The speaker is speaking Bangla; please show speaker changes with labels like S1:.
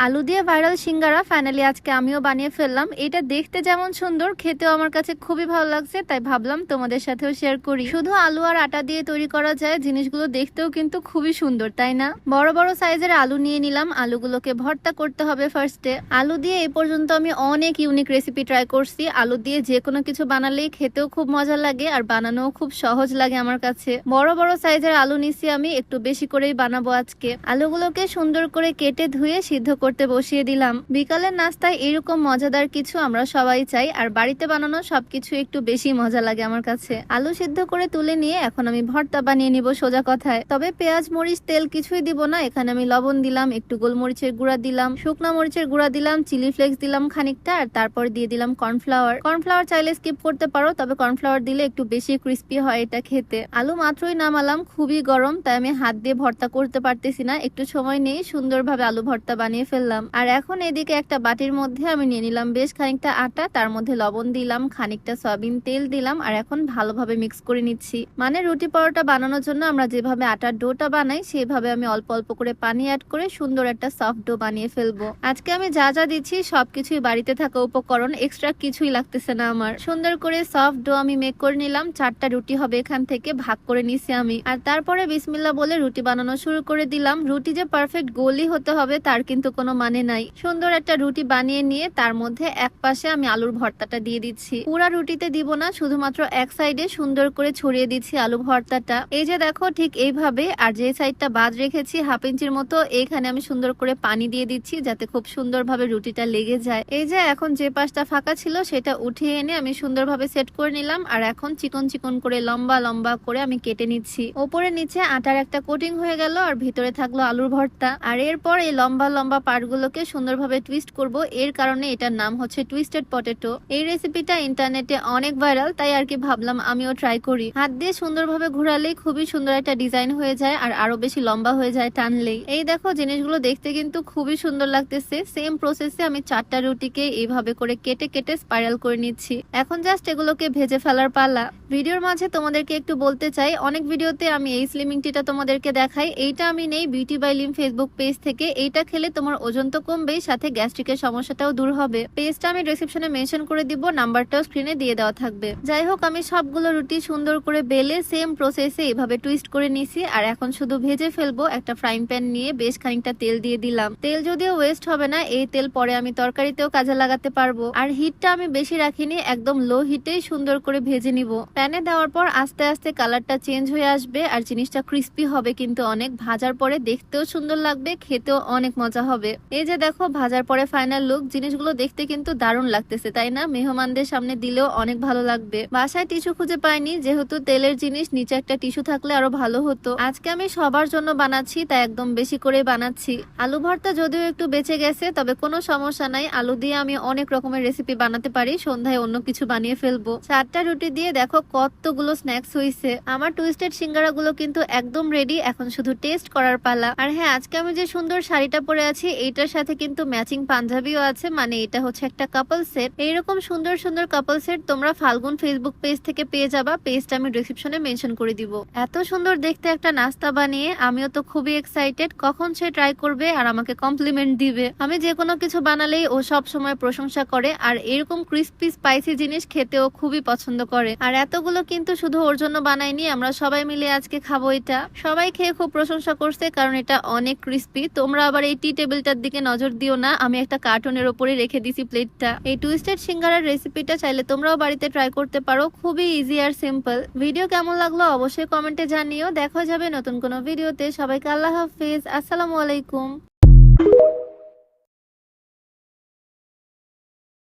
S1: আলু দিয়ে ভাইরাল সিঙ্গারা ফাইনালি আজকে আমিও বানিয়ে ফেললাম। এটা দেখতে যেমন সুন্দর, খেতেও আমার কাছে খুবই ভালো লাগছে, তাই ভাবলাম তোমাদের সাথেও শেয়ার করি। শুধু আলু আর আটা দিয়ে তৈরি করা যায়, জিনিসগুলো দেখতেও কিন্তু খুবই সুন্দর, তাই না? বড় বড় সাইজের আলু নিয়ে নিলাম। আলুগুলোকে ভর্তা করতে হবে ফার্স্টে। আলু দিয়ে এই পর্যন্ত আমি অনেক ইউনিক রেসিপি ট্রাই করছি। আলু দিয়ে যে কোনো কিছু বানালেই খেতেও খুব মজা লাগে আর বানানোও খুব সহজ লাগে আমার কাছে। বড় বড় সাইজের আলু নিছি, আমি একটু বেশি করেই বানাবো আজকে। আলুগুলোকে সুন্দর করে কেটে ধুয়ে সিদ্ধ করতে বসিয়ে দিলাম। বিকালের নাস্তায় এরকম মজাদার কিছু আমরা সবাই চাই, আর বাড়িতে বানানো সবকিছু একটু বেশি মজা লাগে আমার কাছে। আলু সিদ্ধ করে তুলে নিয়ে এখন আমি ভর্তা বানিয়ে নিব সোজা কথায়। তবে পেঁয়াজ মরিচ তেল কিছুই দিব না। এখানে আমি লবণ দিলাম, একটু গোলমরিচের গুঁড়া দিলাম, শুকনা মরিচের গুঁড়া দিলাম, চিলি ফ্লেক্স দিলাম খানিকটা, আর তারপর দিয়ে দিলাম কর্নফ্লাওয়ার। কর্নফ্লাওয়ার চাইলে স্কিপ করতে পারো, তবে কর্নফ্লাওয়ার দিলে একটু বেশি ক্রিস্পি হয় এটা খেতে। আলু মাত্রই নামালাম, খুবই গরম, তাই আমি হাত দিয়ে ভর্তা করতে পারতেছি না। একটু সময় নিয়ে সুন্দরভাবে আলু ভর্তা বানিয়ে ফেললাম। আর এখন এদিকে একটা বাটির মধ্যে আমি নিয়ে নিলাম বেশ খানিকটা আটা, তার মধ্যে লবণ দিলাম, খানিকটা সয়াবিন তেল দিলাম, আর এখন ভালোভাবে মিক্স করে নিচ্ছি। মানে রুটি পরোটা বানানোর জন্য আমরা যেভাবে আটার ডোটা বানাই, সেভাবে আমি অল্প অল্প করে পানি অ্যাড করে সুন্দর একটা সফট ডো বানিয়ে ফেলবো। আজকে আমি যা যা দিচ্ছি সবকিছুই বাড়িতে থাকা উপকরণ, এক্সট্রা কিছুই লাগতেছে না আমার। সুন্দর করে সফট ডো আমি মেক করে নিলাম। 4টা রুটি হবে এখান থেকে, ভাগ করে নিছি আমি। আর তারপরে বিসমিল্লাহ বলে রুটি বানানো শুরু করে দিলাম। রুটি যে পারফেক্ট গোলই হতে হবে তার কিন্তু কোনো মানে নাই। সুন্দর একটা রুটি বানিয়ে নিয়ে তার মধ্যে এক পাশে আমি আলুর ভর্তাটা দিয়ে দিচ্ছি। পুরা রুটিতে দিব না, শুধুমাত্র এক সাইডে সুন্দর করে ছড়িয়ে দিচ্ছি আলু ভর্তাটা। এই যে দেখো ঠিক এইভাবে। আর যে সাইডটা বাদ রেখেছি হাফ ইঞ্চির মতো, এইখানে আমি সুন্দর করে পানি দিয়ে দিচ্ছি যাতে খুব সুন্দরভাবে রুটিটা লেগে যায়। এই যে এখন যে পাশটা ফাঁকা ছিল সেটা উঠিয়ে এনে আমি সুন্দরভাবে সেট করে নিলাম। আর এখন চিকন চিকন করে লম্বা লম্বা করে আমি কেটে নিচ্ছি। ওপরে নিচে আটার একটা কোটিং হয়ে গেল, আর ভিতরে থাকলো আলুর ভর্তা। আর এরপর এই লম্বা লম্বা পার্টগুলোকে সুন্দরভাবে টুইস্ট করব। এর কারণে এটার নাম হচ্ছে টুইস্টেড পটেটো। এই রেসিপিটা ইন্টারনেটে অনেক ভাইরাল, তাই আর কি ভাবলাম আমিও ট্রাই করি। হাত দিয়ে সুন্দরভাবে ঘোরালেই খুবই সুন্দর একটা ডিজাইন হয়ে যায়, আর আরো বেশি লম্বা হয়ে যায় টানলেই। এই দেখো জিনিসগুলো দেখতে কিন্তু খুবই সুন্দর লাগতেছে। সেম প্রসেসে আমি 4টা রুটিকে এইভাবে করে কেটে কেটে স্পাইরাল করে নিচ্ছি। এখন জাস্ট এগুলোকে ভেজে ফেলার পালা। ভিডিওর মাঝে তোমাদেরকে একটু বলতে চাই, অনেক ভিডিওতে আমি এই স্লিমিং টিটা তোমাদেরকে দেখাই। এইটা আমি নেই beauty by Lim Facebook page থেকে। এইটা খেলে তোমার ওজন তো কমবেই, সাথে গ্যাস্ট্রিকের সমস্যাটাও দূর হবে। পেজটা আমি ডেসক্রিপশনে মেনশন করে দিব, নাম্বারটাও স্ক্রিনে দিয়ে দেওয়া থাকবে। যাই হোক, আমি সবগুলো রুটি সুন্দর করে বেলে সেম প্রসেসে এইভাবে টুইস্ট করে নিছি। আর এখন শুধু ভেজে ফেলবো। একটা ফ্রাইং প্যান নিয়ে বেশ খানিকটা তেল দিয়ে দিলাম। তেল যদিও ওয়েস্ট হবে না, এই তেল পরে আমি তরকারিতেও কাজে লাগাতে পারবো। আর হিটটা আমি বেশি রাখিনি, একদম লো হিটেই সুন্দর করে ভেজে নিব। প্যানে দেওয়ার পর আস্তে আস্তে কালারটা চেঞ্জ হয়ে আসবে, আর জিনিসটা ক্রিস্পি হবে কিন্তু অনেক। ভাজার পরে দেখতেও সুন্দর লাগবে, খেতেও অনেক মজা হবে। এই যে দেখো ভাজার পরে ফাইনাল লুক। জিনিসগুলো দেখতে কিন্তু দারুণ লাগতেছে, তাই না? মেহমানদের সামনে দিলেও অনেক ভালো লাগবে। বাসায় টিস্যু খুঁজে পাইনি, যেহেতু তেলের জিনিস, নিচে একটা টিস্যু থাকলে আরো ভালো হতো। আজকে আমি সবার জন্য বানাচ্ছি, তাই একদম বেশি করে বানাচ্ছি। আলু ভর্তা যদিও একটু বেঁচে গেছে, তবে কোনো সমস্যা নাই। আলু দিয়ে আমি অনেক রকমের রেসিপি বানাতে পারি। সন্ধ্যায় অন্য কিছু বানিয়ে ফেলবো। 4টা রুটি দিয়ে দেখো কতগুলো স্ন্যাক্স হয়েছে। আমার টুইস্টেড সিঙ্গারা গুলো কিন্তু একদম রেডি, এখন শুধু টেস্ট করার পালা। আর হ্যাঁ, আজকে আমি যে সুন্দর শাড়িটা পরে আছি এইটার সাথে কিন্তু ম্যাচিং পাঞ্জাবিও আছে, মানে এটা হচ্ছে একটা কাপল সেট। এইরকম সুন্দর সুন্দর কাপল সেট তোমরা ফাল্গুন ফেসবুক পেজ থেকে পেয়ে যাবা। পেজটা আমি ডেসক্রিপশনে মেনশন করে দিব। এত সুন্দর দেখতে একটা নাস্তা বানিয়ে আমিও তো খুবই এক্সাইটেড, কখন সে ট্রাই করবে আর আমাকে কমপ্লিমেন্ট দিবে। আমি যে কোনো কিছু বানালেই ও সব সময় প্রশংসা করে, আর এরকম ক্রিস্পি স্পাইসি জিনিস খেতেও খুবই পছন্দ করে। আর এতগুলো কিন্তু শুধু ওর জন্য বানাইনি, আমরা সবাই মিলে আজকে খাবো এটা। সবাই খেয়ে খুব প্রশংসা করছে, কারণ এটা অনেক ক্রিস্পি। তোমরা আবার এই টি টেবিলটার দিকে নজর দিও না, আমি একটা কার্টুনের উপরে রেখে দিছি প্লেটটা। এই টুইস্টেড সিঙ্গারার রেসিপিটা চাইলে তোমরাও বাড়িতে ট্রাই করতে পারো, খুবই ইজি আর সিম্পল। ভিডিও কেমন লাগলো অবশ্যই কমেন্টে জানিও। দেখা যাবে নতুন কোনো ভিডিওতে। সবাইকে আল্লাহ হাফিজ, আসসালামু আলাইকুম।